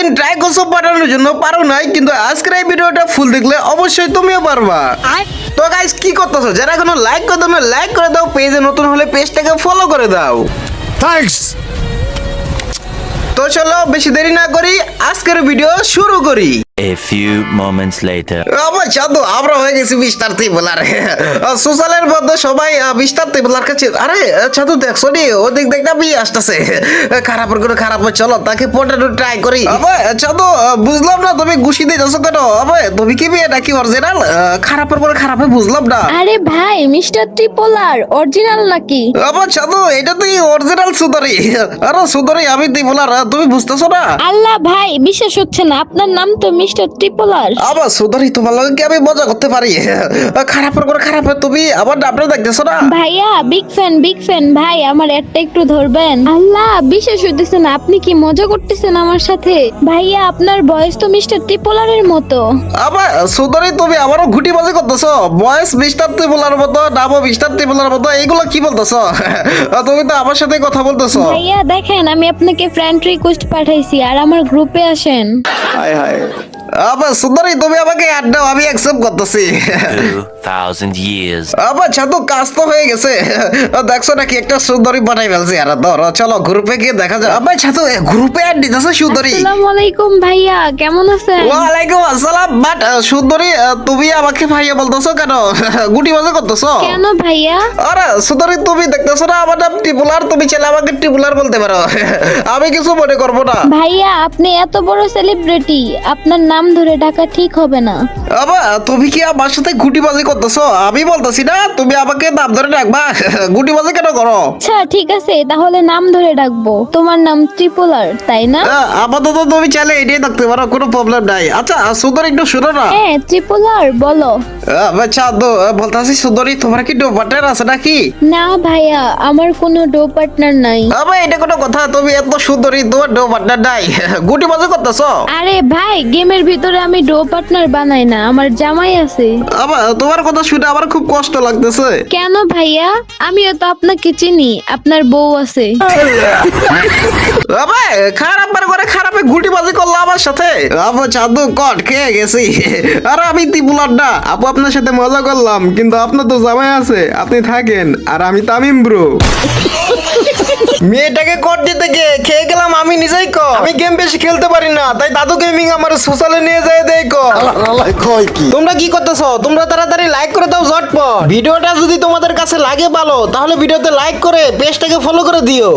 এতদিন ট্রাই করছো পাঠানোর জন্য পারো নাই, কিন্তু আজকের এই ভিডিওটা ফুল দেখলে অবশ্যই তুমিও পারবা। তো গাইস কি করতেছো, যারা এখনো লাইক করে দাও না লাইক করে দাও, পেজে নতুন হলে পেজটাকে ফলো করে দাও। থ্যাঙ্কস। তো চলো বেশি দেরি না করি, আজকের ভিডিও শুরু করি। A few moments later. আমার চাঁদু আমরা হয়ে গেছি বিস্তারতি বলার সোশ্যালের মধ্যে সবাই বিস্তারতি বলার কাছে। আরে চাঁদু দেখছো নি ওদিক দেখ না বিয়ে আসতেছে, খারাপের করে খারাপ চলো তাকে পটানো ট্রাই করি। চাঁদু বুঝলাম না তুমি গুছি দিয়ে যাচ্ছ কেন? তুমি কি বিয়ে নাকি অরিজিনাল? খারাপের করে খারাপে বুঝলাম না। আরে ভাই মিস্টার ট্রিপোলার অরিজিনাল নাকি? আমার চাঁদু এটা তুই অরিজিনাল সুন্দরী। আরে সুন্দরী আমি তুই বলার, তুমি বুঝতেছো না? আল্লাহ ভাই বিশ্বাস হচ্ছে না, আপনার নাম তো মিস্টার ট্রিপোলার। আবার সুন্দরী তোমার লগে কি আমি মজা করতে পারি? খারাপের করে খারাপ তুমি আবার নামটা দেখতেছো না? ভাইয়া বিগ ফ্যান ভাই, আমার একটা একটু ধরবেন। আল্লাহ বিশ্বাস হইতেছে না, আপনি কি মজা করতেছেন আমার সাথে? ভাইয়া আপনার বয়স তো মিস্টার ট্রিপোলারের মতো। আবার সুন্দরী তুমি আমারও ঘুটি বাজি করতেছো, বয়স মিস্টার ত্রিপুলার মতো, নামও মিস্টার ত্রিপুলার মতো, এইগুলো কি বলতেছো? তুমি তো আমার সাথে কথা বলতেছো। ভাইয়া দেখেন আমি আপনাকে ফ্রেন্ড রিকোয়েস্ট পাঠাইছি, আর আমার গ্রুপে আসেন। আবার সুন্দরী তুমি আমাকে অ্যাড দাও, আমি অ্যাকসেপ্ট করতেছি। 2000 years. আবার ছাদু কাজ তো হয়ে গেছে, দেখছো নাকি একটা সুন্দরী বানাই ফেলছি। আর ধরো চলো গ্রুপে গিয়ে দেখা যায়। আবার ছাদু গ্রুপে অ্যাড দিতেছে সুন্দরী। আসসালামু আলাইকুম ভাইয়া, কেমন আছেন? ওয়ালাইকুম আসসালাম। বাট সুন্দরী তুমি আমাকে ভাইয়া বলতেছো কেন? গুটি বাজে করতেছো কেন ভাইয়া? আরে সুন্দরী তুমি দেখতেছো না আমার নাম টিপুলার, তুমি চাইলে আমাকে টিপুলার বলতে পারো, আমি কিছু মনে করবো না। ভাইয়া আপনি এত বড় সেলিব্রিটি, আপনার নাম ধরে ডাকা ঠিক হবে না। আবার তুমি কি আমার সাথে গুটিবাজি করতেছো? আমি বলতেছি না তুমি আমাকে নাম ধরে ডাকবা, গুটিবাজি কেন করো? আচ্ছা ঠিক আছে, তাহলে নাম ধরে ডাকবো। তোমার নাম ট্রিপোলার তাই না? আপাতত তুমি চাইলে এটাই থাকতে পারো, কোনো প্রবলেম নাই। আচ্ছা সুন্দরী একটু শুনো না। হ্যাঁ ট্রিপোলার বলো। আচ্ছা বলতেছি সুন্দরী তোমার কি ডো পার্টনার আছে নাকি? না ভাইয়া আমার কোনো ডো পার্টনার নাই। আবার এটা কোনো কথা? তুমি এত সুন্দরী তোমার ডো পার্টনার নাই, গুটিবাজি করতেছো? আরে ভাই গেমের ভিতরে আমি ডো পার্টনার বানাই না, আমার জামাই আছে। আবার তোমার কথা শুনে আমার খুব কষ্ট লাগতেছে। কেন ভাইয়া? আমিও তো আপনাকে চিনি, আপনার বউ আছে। আবার খারাপের করে খারাপে গুটিবাজি করলো আমার সাথে। আপু চাঁদু কট খেয়ে গেছি। আর আমি ত্রিপুলার না আপু, আপনার সাথে মজা করলাম, কিন্তু আপনার তো জামাই আছে, আপনি থাকেন, আর আমি তামিম ব্রো। মেয়েটাকে কট দিতে গিয়ে খেয়ে গেলাম আমি নিজেই। আমি গেম বেশি খেলতে পারি না, তাই দাদু গেমিং আমার সোশ্যালে নিয়ে যায় দেখো। তোমরা কি করতেছো? তোমরা তাড়াতাড়ি লাইক করে দাও ঝটপট। ভিডিওটা যদি তোমাদের কাছে লাগে ভালো, তাহলে ভিডিওতে লাইক করে পেজটাকে ফলো করে দিও।